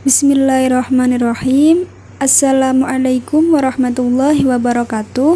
Bismillahirrahmanirrahim. Assalamualaikum warahmatullahi wabarakatuh.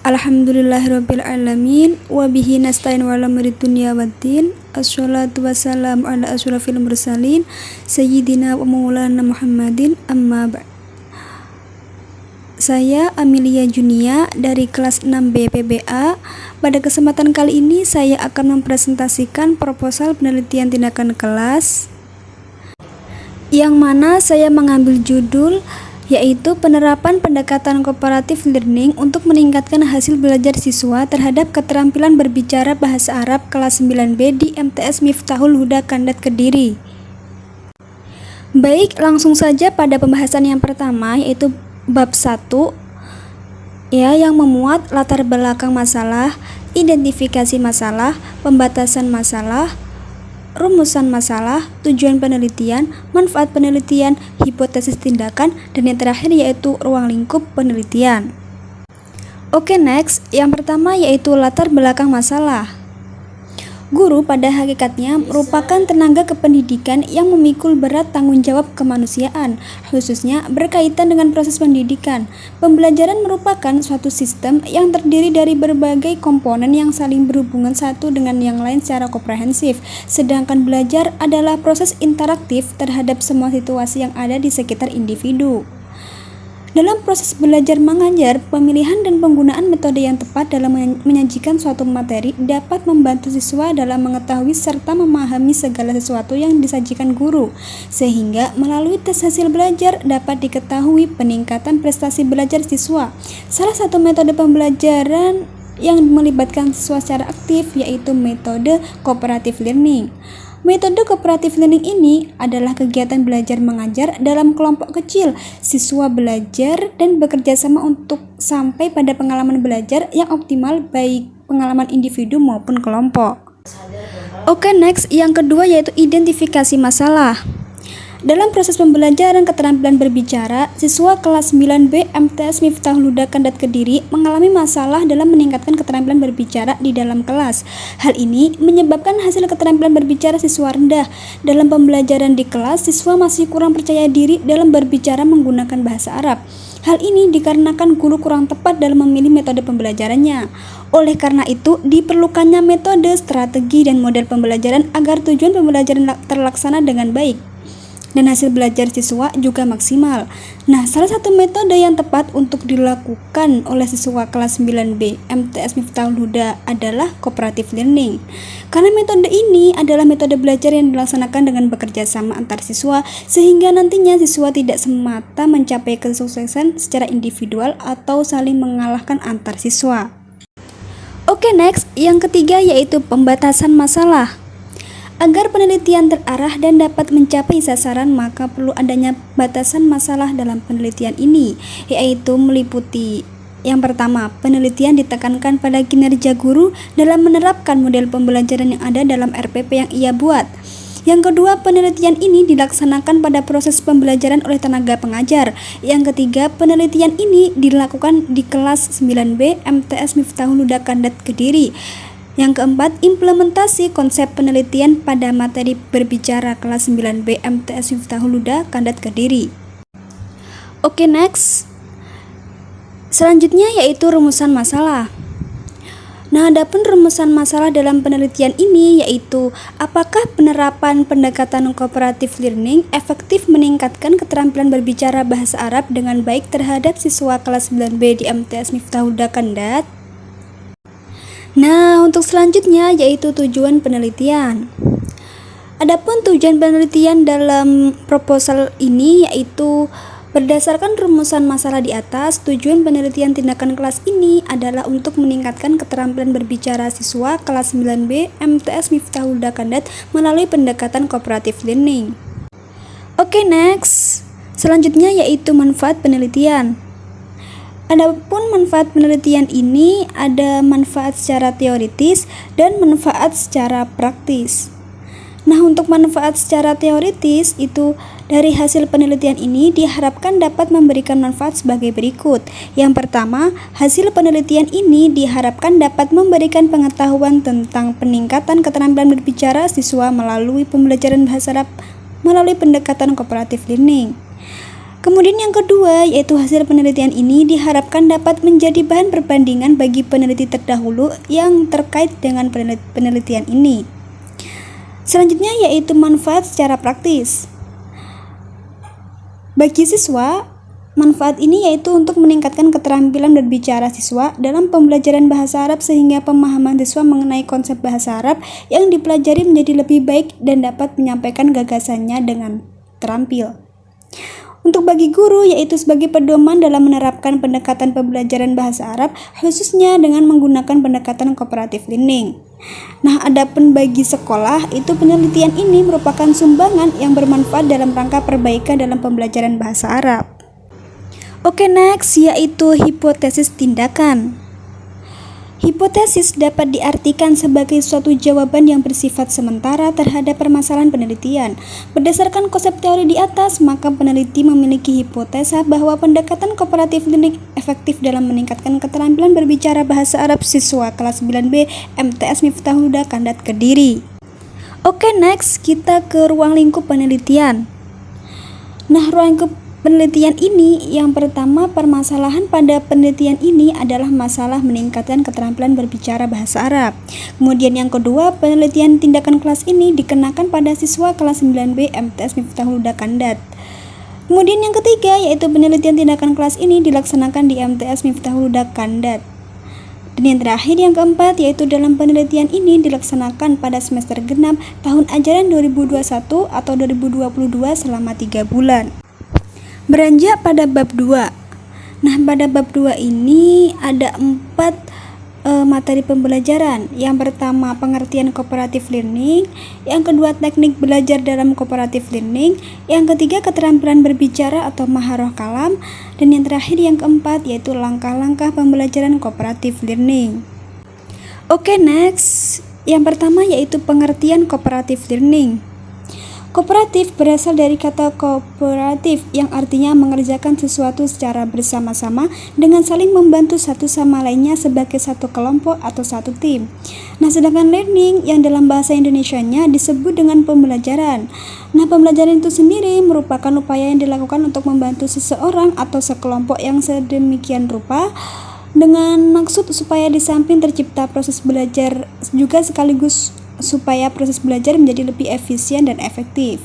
Alhamdulillahirabbil alamin wa bihi nasta'in wa ala umuri dunya waddin. Assalatu wassalamu ala asyrafil mursalin sayyidina wa maulana Muhammadin amma ba'd. Saya Amelia Junia dari kelas 6B PBA. Pada kesempatan kali ini saya akan mempresentasikan proposal penelitian tindakan kelas, yang mana saya mengambil judul yaitu penerapan pendekatan cooperative learning untuk meningkatkan hasil belajar siswa terhadap keterampilan berbicara bahasa Arab kelas 9B di MTS Miftahul Huda Kandat Kediri. Baik, langsung saja pada pembahasan yang pertama, yaitu bab 1 yang memuat latar belakang masalah, identifikasi masalah, pembatasan masalah, rumusan masalah, tujuan penelitian, manfaat penelitian, hipotesis tindakan, dan yang terakhir yaitu ruang lingkup penelitian. Oke, next. Yang pertama yaitu latar belakang masalah. Guru pada hakikatnya merupakan tenaga kependidikan yang memikul berat tanggung jawab kemanusiaan, khususnya berkaitan dengan proses pendidikan. Pembelajaran merupakan suatu sistem yang terdiri dari berbagai komponen yang saling berhubungan satu dengan yang lain secara komprehensif, sedangkan belajar adalah proses interaktif terhadap semua situasi yang ada di sekitar individu. Dalam proses belajar mengajar, pemilihan dan penggunaan metode yang tepat dalam menyajikan suatu materi dapat membantu siswa dalam mengetahui serta memahami segala sesuatu yang disajikan guru, sehingga melalui tes hasil belajar dapat diketahui peningkatan prestasi belajar siswa. Salah satu metode pembelajaran yang melibatkan siswa secara aktif yaitu metode cooperative learning. Metode cooperative learning ini adalah kegiatan belajar mengajar dalam kelompok kecil. Siswa belajar dan bekerja sama untuk sampai pada pengalaman belajar yang optimal, baik pengalaman individu maupun kelompok. Oke, next. Yang kedua yaitu identifikasi masalah. Dalam proses pembelajaran keterampilan berbicara, siswa kelas 9B MTS Miftahul Huda Kandat Kediri mengalami masalah dalam meningkatkan keterampilan berbicara di dalam kelas. Hal ini menyebabkan hasil keterampilan berbicara siswa rendah. Dalam pembelajaran di kelas, siswa masih kurang percaya diri dalam berbicara menggunakan bahasa Arab. Hal ini dikarenakan guru kurang tepat dalam memilih metode pembelajarannya. Oleh karena itu, diperlukannya metode, strategi, dan model pembelajaran agar tujuan pembelajaran terlaksana dengan baik dan hasil belajar siswa juga maksimal. Nah, salah satu metode yang tepat untuk dilakukan oleh siswa kelas 9B MTS Miftahul Huda adalah cooperative learning. Karena metode ini adalah metode belajar yang dilaksanakan dengan bekerja sama antar siswa, sehingga nantinya siswa tidak semata mencapai kesuksesan secara individual atau saling mengalahkan antar siswa. Oke, next. Yang ketiga yaitu pembatasan masalah. Agar penelitian terarah dan dapat mencapai sasaran, maka perlu adanya batasan masalah dalam penelitian ini, yaitu meliputi yang pertama, penelitian ditekankan pada kinerja guru dalam menerapkan model pembelajaran yang ada dalam RPP yang ia buat. Yang kedua, penelitian ini dilaksanakan pada proses pembelajaran oleh tenaga pengajar. Yang ketiga, penelitian ini dilakukan di kelas 9B MTS Miftahul Huda Kandat Kediri. Yang keempat, implementasi konsep penelitian pada materi berbicara kelas 9B MTS Miftahul Huda Kandat Kediri. Oke, next. Selanjutnya yaitu rumusan masalah. Nah, adapun rumusan masalah dalam penelitian ini yaitu apakah penerapan pendekatan cooperative learning efektif meningkatkan keterampilan berbicara bahasa Arab dengan baik terhadap siswa kelas 9B di MTS Miftahul Huda Kandat. Nah, untuk selanjutnya yaitu tujuan penelitian. Adapun tujuan penelitian dalam proposal ini yaitu berdasarkan rumusan masalah di atas, tujuan penelitian tindakan kelas ini adalah untuk meningkatkan keterampilan berbicara siswa kelas 9B MTS Miftahul Huda Kandat melalui pendekatan cooperative learning. Oke, next. Selanjutnya yaitu manfaat penelitian. Adapun manfaat penelitian ini ada manfaat secara teoritis dan manfaat secara praktis. Nah, untuk manfaat secara teoritis itu dari hasil penelitian ini diharapkan dapat memberikan manfaat sebagai berikut. Yang pertama, hasil penelitian ini diharapkan dapat memberikan pengetahuan tentang peningkatan keterampilan berbicara siswa melalui pembelajaran bahasa Arab melalui pendekatan cooperative learning. Kemudian yang kedua, yaitu hasil penelitian ini diharapkan dapat menjadi bahan perbandingan bagi peneliti terdahulu yang terkait dengan penelitian ini. Selanjutnya yaitu manfaat secara praktis. Bagi siswa, manfaat ini yaitu untuk meningkatkan keterampilan berbicara siswa dalam pembelajaran bahasa Arab sehingga pemahaman siswa mengenai konsep bahasa Arab yang dipelajari menjadi lebih baik dan dapat menyampaikan gagasannya dengan terampil. Untuk bagi guru yaitu sebagai pedoman dalam menerapkan pendekatan pembelajaran bahasa Arab khususnya dengan menggunakan pendekatan cooperative learning. Nah, adapun bagi sekolah itu penelitian ini merupakan sumbangan yang bermanfaat dalam rangka perbaikan dalam pembelajaran bahasa Arab. Oke, next yaitu hipotesis tindakan. Hipotesis dapat diartikan sebagai suatu jawaban yang bersifat sementara terhadap permasalahan penelitian. Berdasarkan konsep teori di atas, maka peneliti memiliki hipotesa bahwa pendekatan cooperative learning efektif dalam meningkatkan keterampilan berbicara bahasa Arab siswa kelas 9B MTS Miftahul Huda Kandat Kediri. Oke, next kita ke ruang lingkup penelitian. Nah, ruang lingkup penelitian ini yang pertama, permasalahan pada penelitian ini adalah masalah meningkatkan keterampilan berbicara bahasa Arab. Kemudian yang kedua, penelitian tindakan kelas ini dikenakan pada siswa kelas 9B MTS Miftahul Huda Kandat. Kemudian yang ketiga yaitu penelitian tindakan kelas ini dilaksanakan di MTS Miftahul Huda Kandat. Dan yang terakhir yang keempat yaitu dalam penelitian ini dilaksanakan pada semester genap tahun ajaran 2021 atau 2022 selama 3 bulan. Beranjak pada bab 2. Nah, pada bab 2 ini ada 4 materi pembelajaran. Yang pertama, pengertian cooperative learning. Yang kedua, teknik belajar dalam cooperative learning. Yang ketiga, keterampilan berbicara atau maharoh kalam. Dan yang terakhir yang keempat yaitu langkah-langkah pembelajaran cooperative learning. Oke, next. Yang pertama yaitu pengertian cooperative learning. Kooperatif berasal dari kata kooperatif yang artinya mengerjakan sesuatu secara bersama-sama dengan saling membantu satu sama lainnya sebagai satu kelompok atau satu tim. Nah, sedangkan learning yang dalam bahasa Indonesianya disebut dengan pembelajaran. Nah, pembelajaran itu sendiri merupakan upaya yang dilakukan untuk membantu seseorang atau sekelompok yang sedemikian rupa dengan maksud supaya di samping tercipta proses belajar juga sekaligus supaya proses belajar menjadi lebih efisien dan efektif.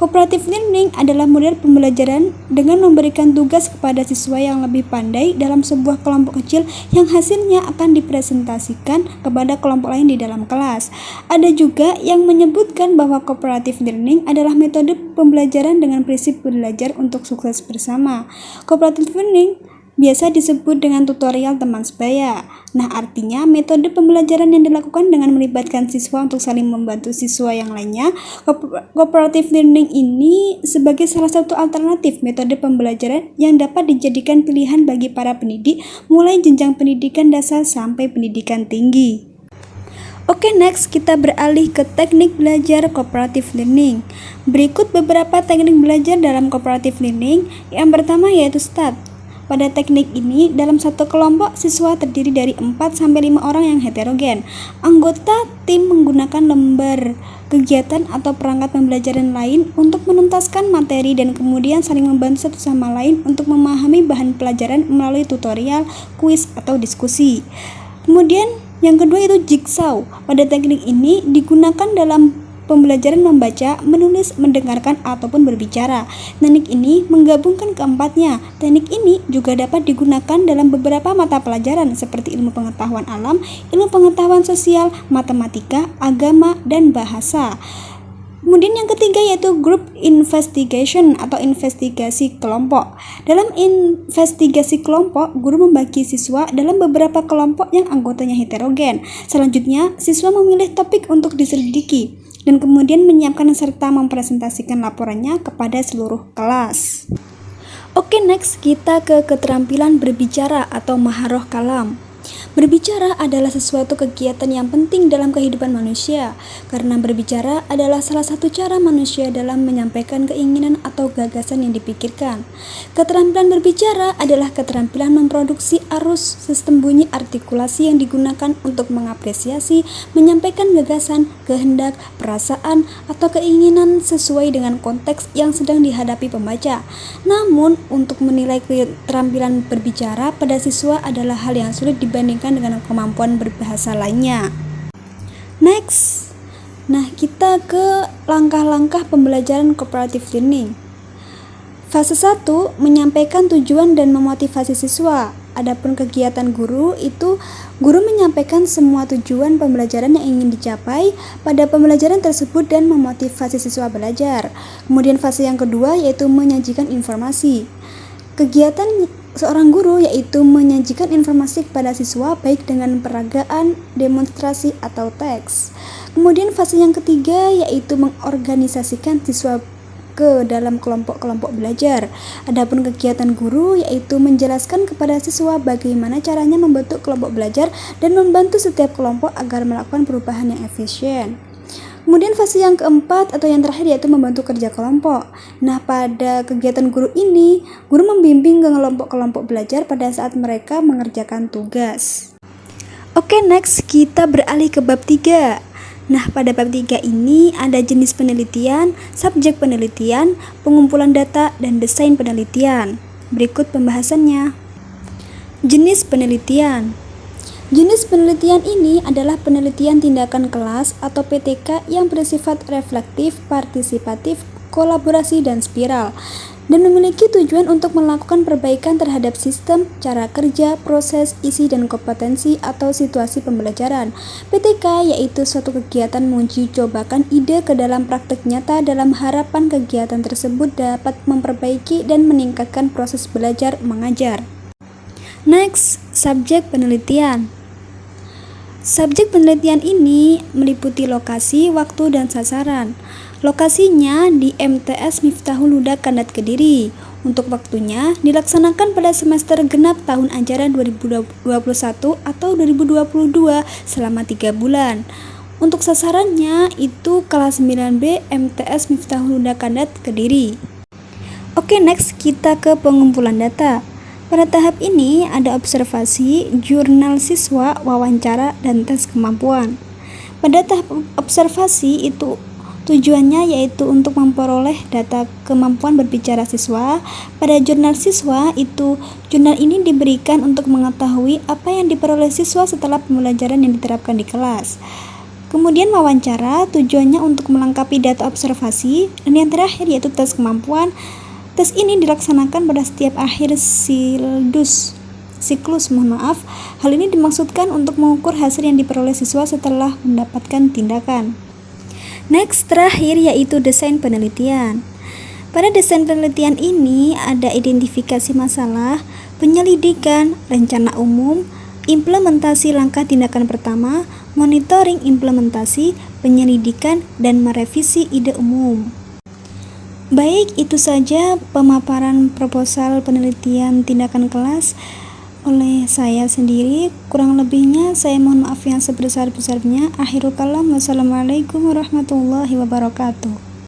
Cooperative learning adalah model pembelajaran dengan memberikan tugas kepada siswa yang lebih pandai dalam sebuah kelompok kecil yang hasilnya akan dipresentasikan kepada kelompok lain di dalam kelas. Ada juga yang menyebutkan bahwa cooperative learning adalah metode pembelajaran dengan prinsip belajar untuk sukses bersama. Cooperative learning biasa disebut dengan tutorial teman sebaya. Nah, artinya metode pembelajaran yang dilakukan dengan melibatkan siswa untuk saling membantu siswa yang lainnya. Cooperative learning ini sebagai salah satu alternatif metode pembelajaran yang dapat dijadikan pilihan bagi para pendidik mulai jenjang pendidikan dasar sampai pendidikan tinggi. Oke, next kita beralih ke teknik belajar cooperative learning. Berikut beberapa teknik belajar dalam cooperative learning. Yang pertama yaitu START. Pada teknik ini, dalam satu kelompok siswa terdiri dari 4-5 orang yang heterogen. Anggota tim menggunakan lembar kegiatan atau perangkat pembelajaran lain untuk menuntaskan materi dan kemudian saling membantu satu sama lain untuk memahami bahan pelajaran melalui tutorial, kuis, atau diskusi. Kemudian yang kedua itu jigsaw. Pada teknik ini digunakan dalam pembelajaran membaca, menulis, mendengarkan, ataupun berbicara. Teknik ini menggabungkan keempatnya. Teknik ini juga dapat digunakan dalam beberapa mata pelajaran seperti ilmu pengetahuan alam, ilmu pengetahuan sosial, matematika, agama, dan bahasa. Kemudian yang ketiga yaitu group investigation atau investigasi kelompok. Dalam investigasi kelompok, guru membagi siswa dalam beberapa kelompok yang anggotanya heterogen. Selanjutnya, siswa memilih topik untuk diselidiki dan kemudian menyiapkan serta mempresentasikan laporannya kepada seluruh kelas. Oke, next kita ke keterampilan berbicara atau maharoh kalam. Berbicara adalah sesuatu kegiatan yang penting dalam kehidupan manusia, karena berbicara adalah salah satu cara manusia dalam menyampaikan keinginan atau gagasan yang dipikirkan. Keterampilan berbicara adalah keterampilan memproduksi arus sistem bunyi artikulasi yang digunakan untuk mengapresiasi, menyampaikan gagasan, kehendak, perasaan, atau keinginan sesuai dengan konteks yang sedang dihadapi pembaca. Namun, untuk menilai keterampilan berbicara pada siswa adalah hal yang sulit dibandingkan dengan kemampuan berbahasa lainnya. Next. Nah, kita ke langkah-langkah pembelajaran cooperative learning. Fase 1, menyampaikan tujuan dan memotivasi siswa. Adapun kegiatan guru itu, guru menyampaikan semua tujuan pembelajaran yang ingin dicapai pada pembelajaran tersebut dan memotivasi siswa belajar. Kemudian fase yang kedua yaitu menyajikan informasi. Kegiatan seorang guru yaitu menyajikan informasi kepada siswa baik dengan peragaan, demonstrasi, atau teks. Kemudian fase yang ketiga yaitu mengorganisasikan siswa ke dalam kelompok-kelompok belajar. Adapun kegiatan guru yaitu menjelaskan kepada siswa bagaimana caranya membentuk kelompok belajar dan membantu setiap kelompok agar melakukan perubahan yang efisien. Kemudian fase yang keempat atau yang terakhir yaitu membantu kerja kelompok. Nah, pada kegiatan guru ini, guru membimbing ke kelompok-kelompok belajar pada saat mereka mengerjakan tugas. Oke, next kita beralih ke bab 3. Nah, pada bab 3 ini ada jenis penelitian, subjek penelitian, pengumpulan data, dan desain penelitian. Berikut pembahasannya. Jenis penelitian. Jenis penelitian ini adalah penelitian tindakan kelas atau PTK yang bersifat reflektif, partisipatif, kolaborasi, dan spiral, dan memiliki tujuan untuk melakukan perbaikan terhadap sistem, cara kerja, proses, isi, dan kompetensi atau situasi pembelajaran. PTK yaitu suatu kegiatan menguji cobakan ide ke dalam praktek nyata dalam harapan kegiatan tersebut dapat memperbaiki dan meningkatkan proses belajar mengajar. Next, subjek penelitian. Subjek penelitian ini meliputi lokasi, waktu, dan sasaran. Lokasinya di MTS Miftahul Huda Kandat Kediri. Untuk waktunya dilaksanakan pada semester genap tahun ajaran 2021 atau 2022 selama 3 bulan. Untuk sasarannya itu kelas 9B MTS Miftahul Huda Kandat Kediri. Oke, next kita ke pengumpulan data. Pada tahap ini ada observasi, jurnal siswa, wawancara, dan tes kemampuan. Pada tahap observasi itu tujuannya yaitu untuk memperoleh data kemampuan berbicara siswa. Pada jurnal siswa itu, jurnal ini diberikan untuk mengetahui apa yang diperoleh siswa setelah pembelajaran yang diterapkan di kelas. Kemudian wawancara, tujuannya untuk melengkapi data observasi. Dan yang terakhir yaitu tes kemampuan. Tes ini dilaksanakan pada setiap akhir siklus. Hal ini dimaksudkan untuk mengukur hasil yang diperoleh siswa setelah mendapatkan tindakan. Next, terakhir yaitu desain penelitian. Pada desain penelitian ini ada identifikasi masalah, penyelidikan, rencana umum, implementasi langkah tindakan pertama, monitoring implementasi, penyelidikan, dan merevisi ide umum. Baik, itu saja pemaparan proposal penelitian tindakan kelas oleh saya sendiri. Kurang lebihnya saya mohon maaf yang sebesar-besarnya. Akhirul kalam, wassalamualaikum warahmatullahi wabarakatuh.